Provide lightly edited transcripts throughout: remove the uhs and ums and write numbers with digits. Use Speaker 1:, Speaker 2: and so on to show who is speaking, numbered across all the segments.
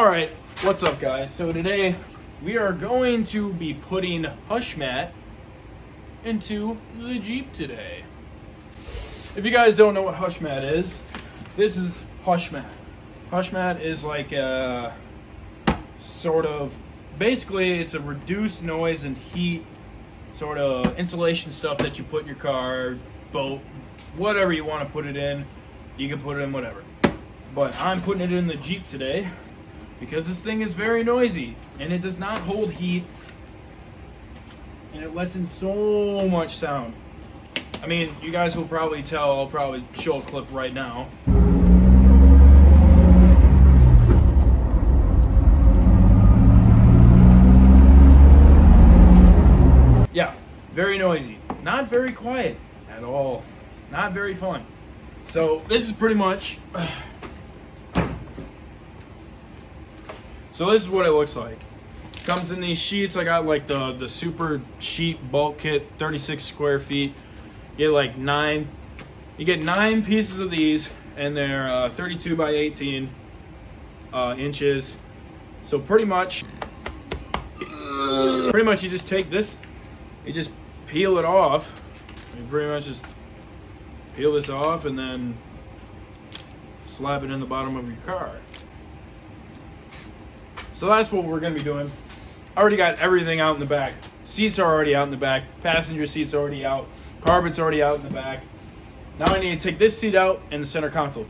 Speaker 1: Alright, what's up guys? So today we are going to be putting Hushmat into the Jeep today. If you guys don't know what Hushmat is, this is Hushmat. Hushmat is like a sort of, basically it's a reduced noise and heat sort of insulation stuff that you put in your car, boat, whatever you want to put it in. You can put it in whatever. But I'm putting it in the Jeep today because this thing is very noisy and it does not hold heat and it lets in so much sound. I mean, you guys will probably tell, I'll probably show a clip right now. Yeah, very noisy. Not very quiet at all. Not very fun. So this is pretty much, so this is what it looks like. Comes in these sheets. I got like the super sheet bulk kit, 36 square feet. You get like 9 pieces of these, and they're 32 by 18 inches. So pretty much you just take this, you just peel it off. You pretty much just peel this off and then slap it in the bottom of your car. So that's what we're going to be doing. I already got everything out in the back. Seats are already out in the back. Passenger seats are already out. Carpet's already out in the back. Now I need to take this seat out and the center console.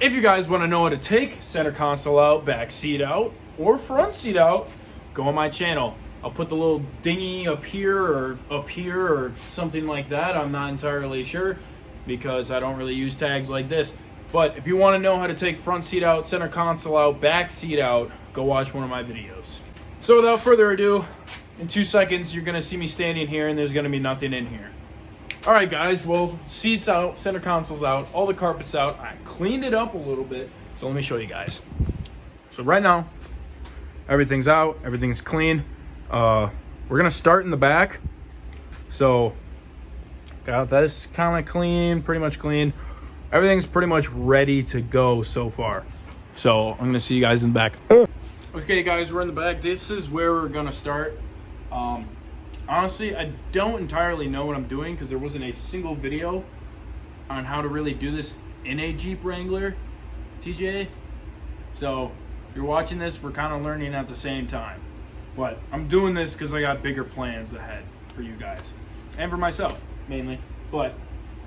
Speaker 1: If you guys want to know how to take center console out, back seat out, or front seat out, go on my channel. I'll put the little dinghy up here or something like that. I'm not entirely sure because I don't really use tags like this. But if you want to know how to take front seat out, center console out, back seat out, go watch one of my videos. So without further ado, in 2 seconds, you're going to see me standing here and there's going to be nothing in here. All right, guys, well, seats out, center console's out, all the carpet's out. I cleaned it up a little bit, so let me show you guys. So right now, everything's out, everything's clean. We're going to start in the back. So got this kind of clean, pretty much clean. Everything's pretty much ready to go so far. So I'm gonna see you guys in the back. Okay guys, we're in the back. This is where we're gonna start. Honestly, I don't entirely know what I'm doing because there wasn't a single video on how to really do this in a Jeep Wrangler TJ. So if you're watching this, we're kind of learning at the same time. But I'm doing this because I got bigger plans ahead for you guys and for myself mainly. But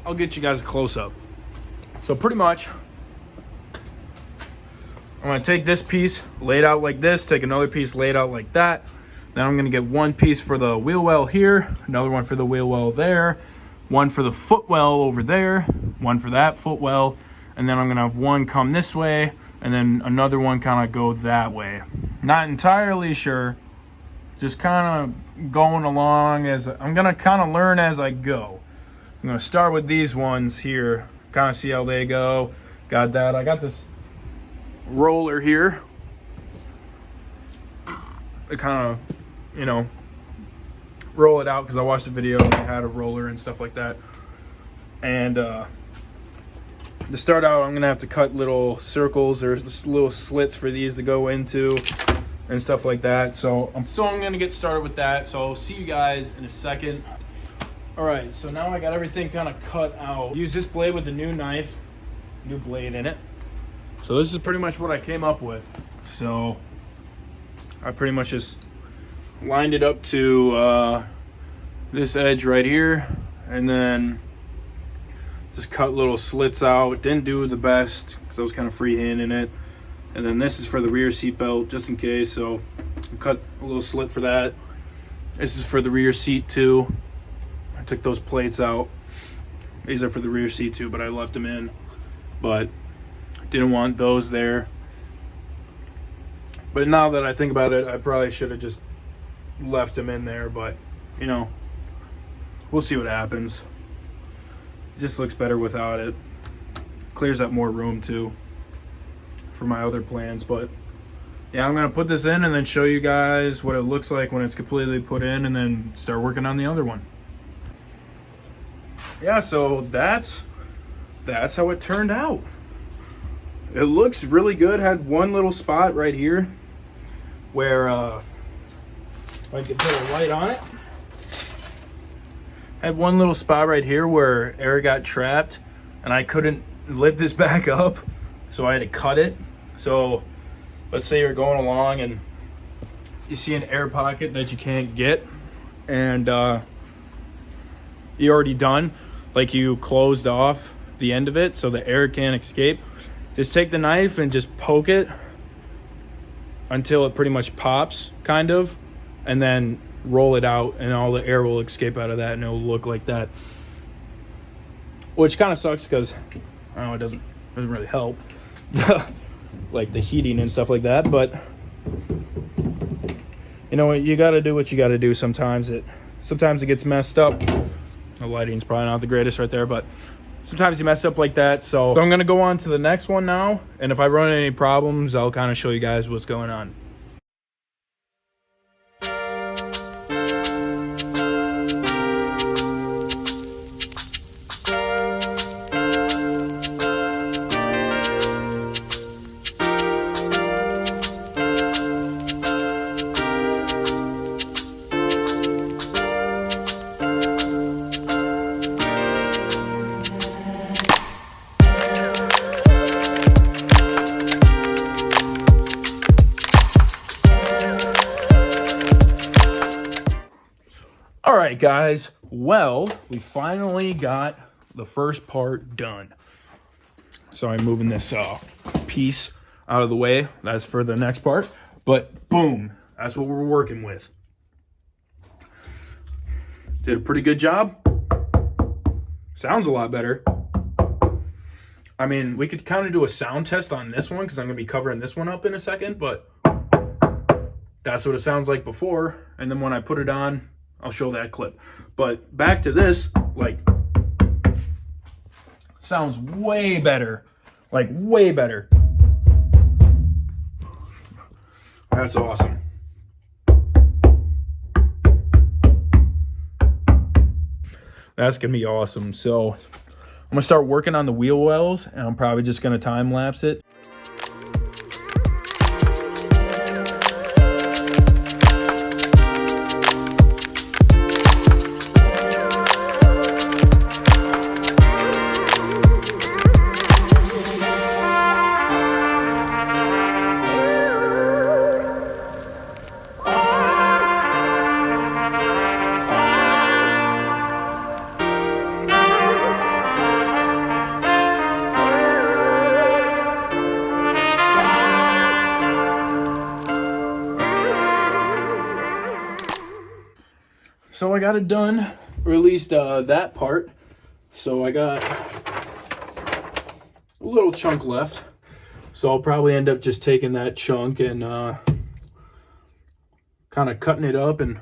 Speaker 1: I'll get you guys a close-up. So pretty much, I'm going to take this piece laid out like this, take another piece laid out like that. Then I'm going to get one piece for the wheel well here, another one for the wheel well there, one for the footwell over there, one for that footwell, and then I'm going to have one come this way, and then another one kind of go that way. Not entirely sure, just kind of going along as I'm going to kind of learn as I go. I'm going to start with these ones here, kind of see how they go. Got that. I got this roller here. I kind of, you know, roll it out because I watched the video and they had a roller and stuff like that. And to start out, I'm going to have to cut little circles. There's little slits for these to go into and stuff like that. So I'm going to get started with that. So I'll see you guys in a second. All right, so now I got everything kind of cut out. Use this blade with a new knife, new blade in it. So this is pretty much what I came up with. So I pretty much just lined it up to this edge right here, and then just cut little slits out. Didn't do the best because I was kind of freehanding it. And then this is for the rear seat belt, just in case. So I cut a little slit for that. This is for the rear seat too. I took those plates out. These are for the rear seat too, but I left them in. But didn't want those there. But now that I think about it, I probably should have just left them in there. But, you know, we'll see what happens. It just looks better without it. Clears up more room too for my other plans. But yeah, I'm going to put this in and then show you guys what it looks like when it's completely put in and then start working on the other one. Yeah, so that's how it turned out. It looks really good. Had one little spot right here where if I could put a light on it. I had one little spot right here where air got trapped and I couldn't lift this back up, so I had to cut it. So let's say you're going along and you see an air pocket that you can't get, and you're already done, like you closed off the end of it so the air can't escape. Just take the knife and just poke it until it pretty much pops, kind of, and then roll it out, and all the air will escape out of that, and it'll look like that. Which kind of sucks because, I don't know, it doesn't really help, like the heating and stuff like that. But you know what? You got to do what you got to do. Sometimes it gets messed up. The lighting's probably not the greatest right there, but sometimes you mess up like that. So I'm gonna go on to the next one now, and if I run into any problems, I'll kind of show you guys what's going on. All right, guys. Well, we finally got the first part done. So I'm moving this piece out of the way. That's for the next part. But boom, that's what we're working with. Did a pretty good job. Sounds a lot better. I mean, we could kind of do a sound test on this one because I'm going to be covering this one up in a second. But that's what it sounds like before. And then when I put it on, I'll show that clip. But back to this, like, sounds way better. Like, way better. That's awesome. That's going to be awesome. So I'm going to start working on the wheel wells, and I'm probably just going to time lapse it. So I got it done, or at least that part. So I got a little chunk left. So I'll probably end up just taking that chunk and kind of cutting it up and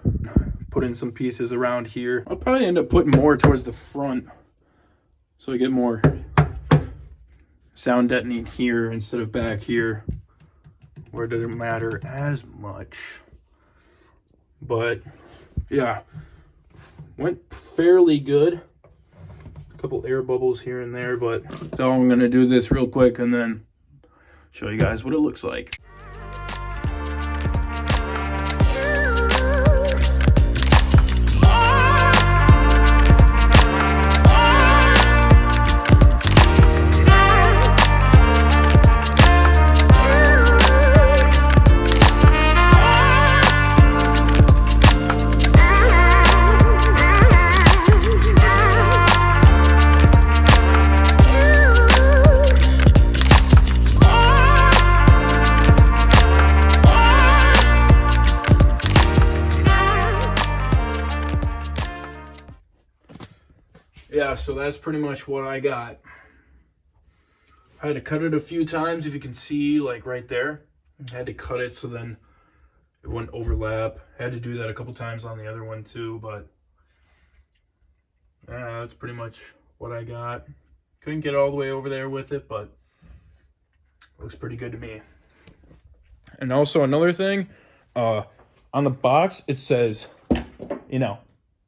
Speaker 1: putting some pieces around here. I'll probably end up putting more towards the front so I get more sound deadening here instead of back here where it doesn't matter as much. But yeah, went fairly good. A couple air bubbles here and there, but so I'm gonna do this real quick and then show you guys what it looks like. Yeah, so that's pretty much what I got. I had to cut it a few times, if you can see, like right there. I had to cut it so then it wouldn't overlap. I had to do that a couple times on the other one too, but that's pretty much what I got. Couldn't get all the way over there with it, but it looks pretty good to me. And also another thing, on the box it says, you know,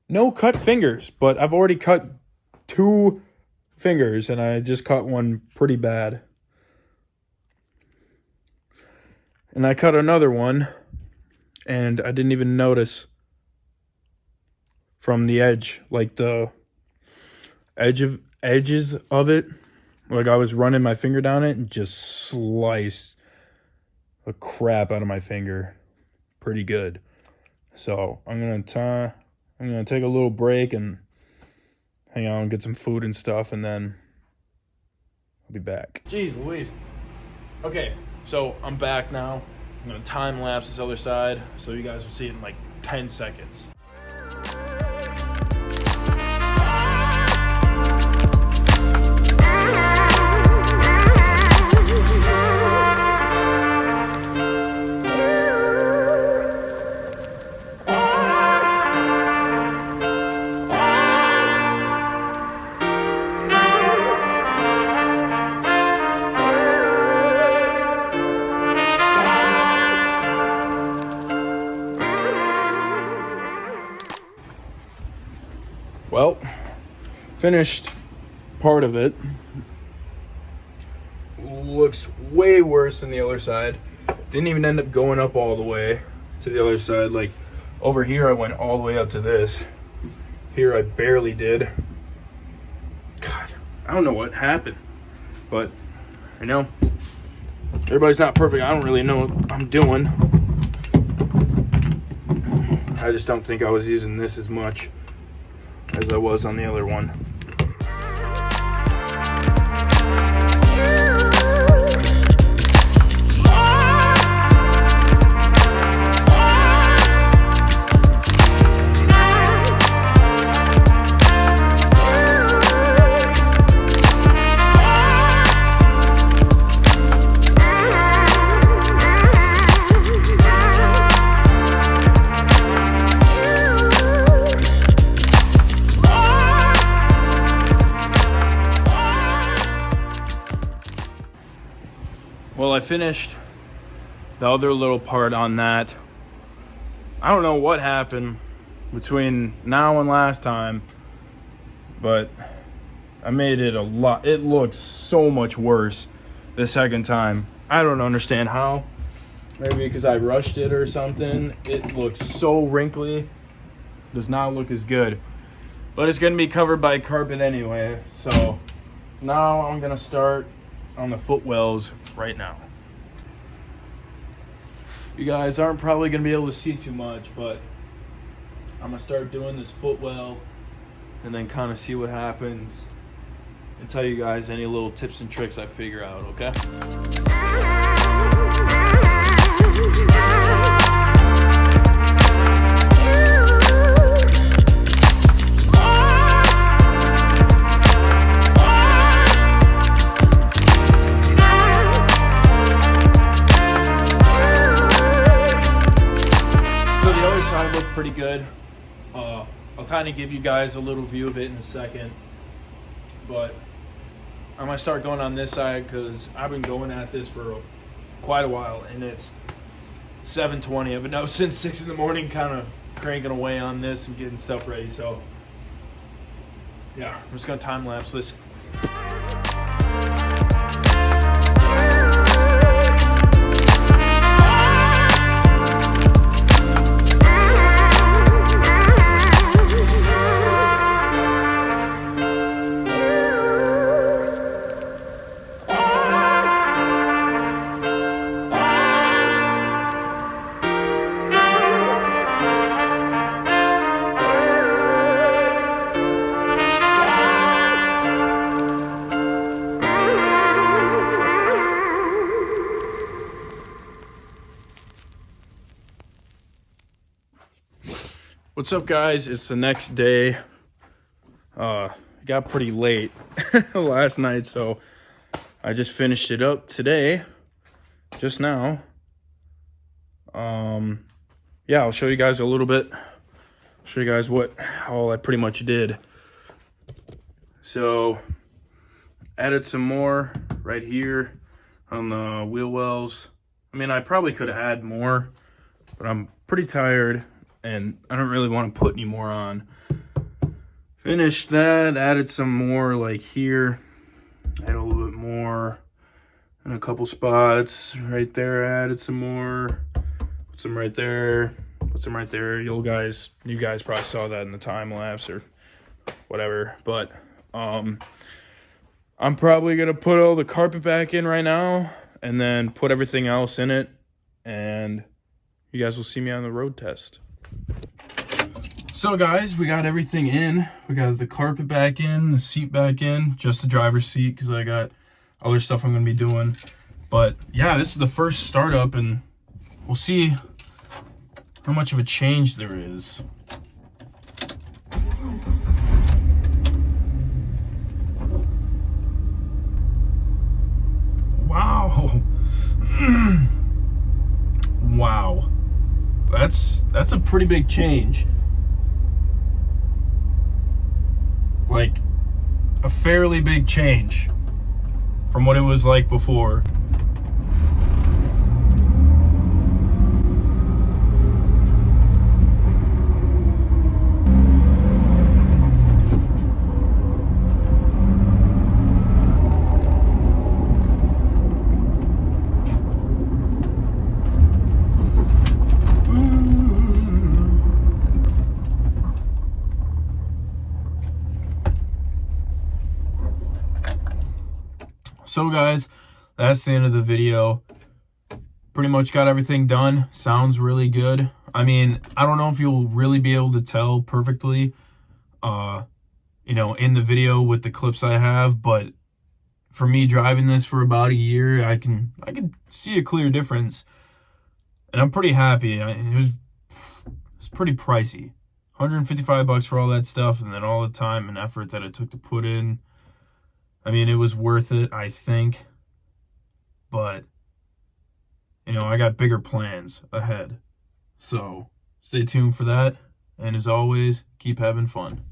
Speaker 1: no cut fingers, but I've already cut 2 fingers and I just cut one pretty bad. And I cut another one and I didn't even notice from the edge, like the edges of it. Like I was running my finger down it and just sliced the crap out of my finger pretty good. So I'm gonna take a little break and hang out and get some food and stuff, and then I'll be back. Jeez Louise. Okay, so I'm back now. I'm gonna time lapse this other side so you guys will see it in like 10 seconds. Well, finished part of it. Looks way worse than the other side. Didn't even end up going up all the way to the other side. Like over here I went all the way up to this. Here I barely did. God, I don't know what happened. But I know everybody's not perfect. I don't really know what I'm doing. I just don't think I was using this as much as I was on the other one. Well, I finished the other little part on that. I don't know what happened between now and last time, but I made it a lot. It looks so much worse the second time. I don't understand how. Maybe because I rushed it or something. It looks so wrinkly. Does not look as good. But it's going to be covered by carpet anyway. So now I'm going to start on the footwells right now. You guys aren't probably going to be able to see too much, but I'm going to start doing this footwell and then kind of see what happens and tell you guys any little tips and tricks I figure out, okay? Pretty good. I'll kind of give you guys a little view of it in a second, but I'm gonna start going on this side because I've been going at this for quite a while, and it's 7:20. I've been out since 6 in the morning, kind of cranking away on this and getting stuff ready. So yeah, I'm just gonna time lapse this. What's up, guys? It's the next day. It got pretty late last night, so I just finished it up today, just now. Yeah, I'll show you guys a little bit. Show you guys what all I pretty much did. So, added some more right here on the wheel wells. I mean, I probably could have added more, but I'm pretty tired and I don't really want to put any more on. Finished that, added some more like here. Add a little bit more in a couple spots. Right there, added some more. some right there, put some right there. You guys probably saw that in the time lapse or whatever. But I'm probably gonna put all the carpet back in right now and then put everything else in it, and you guys will see me on the road test. So guys, we got everything in. We got the carpet back in, the seat back in, just the driver's seat because I got other stuff I'm gonna be doing. But yeah, this is the first startup, and we'll see how much of a change there is. Wow. Wow. That's a pretty big change. Like, a fairly big change from what it was like before. So guys, that's the end of the video. Pretty much got everything done. Sounds really good. I mean, I don't know if you'll really be able to tell perfectly, you know, in the video with the clips I have, but for me driving this for about a year, I can see a clear difference, and I'm pretty happy. It was pretty pricey, $155 for all that stuff, and then all the time and effort that it took to put in. I mean, it was worth it, I think, but, you know, I got bigger plans ahead. So, stay tuned for that, and as always, keep having fun.